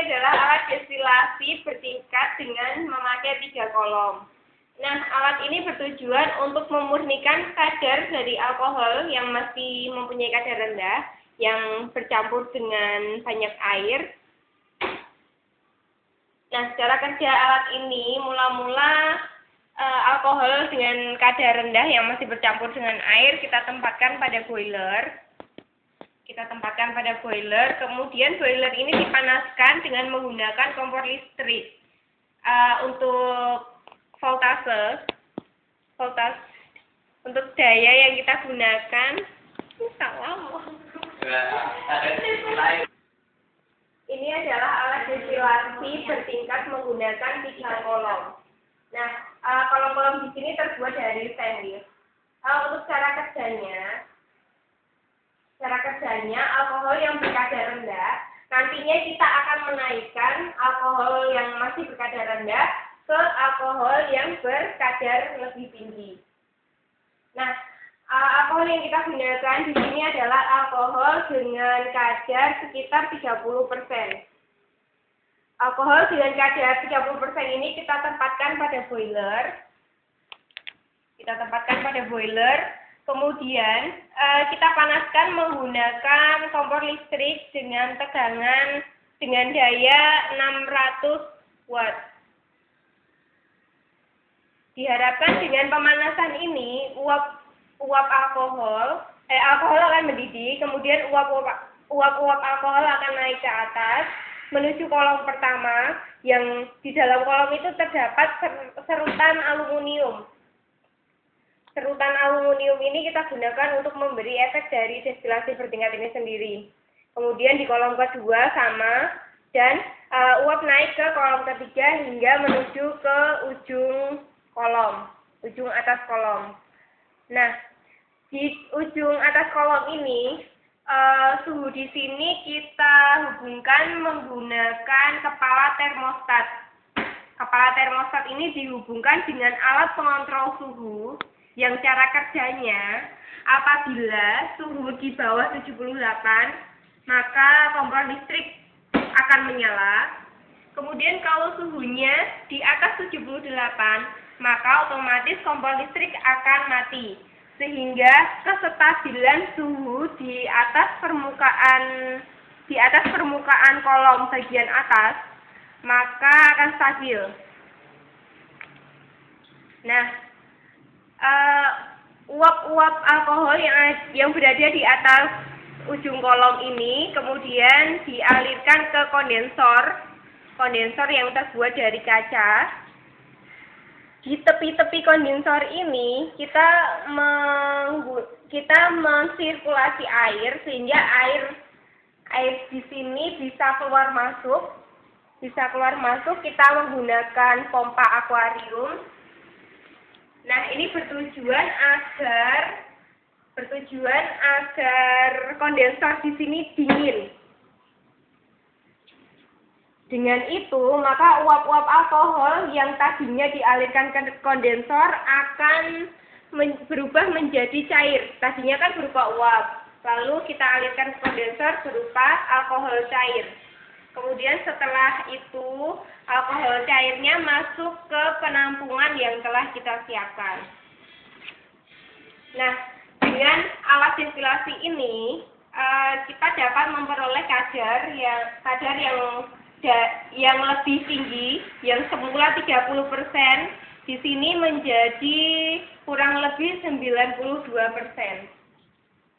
adalah alat destilasi bertingkat dengan memakai 3 kolom. Nah, alat ini bertujuan untuk memurnikan kadar dari alkohol yang masih mempunyai kadar rendah, yang bercampur dengan banyak air. Nah, secara kerja alat ini mula-mula alkohol dengan kadar rendah yang masih bercampur dengan air kita tempatkan pada boiler. Kemudian boiler ini dipanaskan dengan menggunakan kompor listrik. Untuk voltase untuk daya yang kita gunakan ini adalah alat destilasi bertingkat menggunakan 3 kolom. Nah, kolom-kolom di sini terbuat dari stainless. Untuk cara kerjanya alkohol yang berkadar rendah, nantinya kita akan menaikkan alkohol yang masih berkadar rendah ke alkohol yang berkadar lebih tinggi. Nah, alkohol yang kita gunakan di sini adalah alkohol dengan kadar sekitar 30%. Alkohol dengan kadar 30% ini kita tempatkan pada boiler. Kemudian kita panaskan menggunakan kompor listrik dengan tegangan dengan daya 600 watt. Diharapkan dengan pemanasan ini uap alkohol akan mendidih, kemudian uap alkohol akan naik ke atas menuju kolom pertama, yang di dalam kolom itu terdapat serutan aluminium. Serutan aluminium ini kita gunakan untuk memberi efek dari destilasi bertingkat ini sendiri. Kemudian di kolom kedua sama, dan uap naik ke kolom ketiga hingga menuju ke ujung atas kolom. Nah, di ujung atas kolom ini suhu di sini kita hubungkan menggunakan kepala termostat. Kepala termostat ini dihubungkan dengan alat pengontrol suhu yang cara kerjanya apabila suhu di bawah 78, maka kompor listrik akan menyala. Kemudian kalau suhunya di atas 78, maka otomatis kompor listrik akan mati, sehingga kestabilan suhu di atas permukaan kolom bagian atas maka akan stabil. Nah, uap-uap alkohol yang berada di atas ujung kolom ini kemudian dialirkan ke kondensor yang terbuat dari kaca. Di tepi-tepi kondensor ini kita mensirkulasi air sehingga air di sini bisa keluar masuk. Kita menggunakan pompa akuarium. Nah, ini bertujuan agar kondensor di sini dingin. Dengan itu, maka uap-uap alkohol yang tadinya dialirkan ke kondensor akan berubah menjadi cair. Tadinya kan berupa uap, lalu kita alirkan ke kondensor berupa alkohol cair. Kemudian setelah itu, alkohol cairnya masuk ke penampungan yang telah kita siapkan. Nah, dengan alat destilasi ini, kita dapat memperoleh kadar yang lebih tinggi, yang semula 30%, di sini menjadi kurang lebih 92%.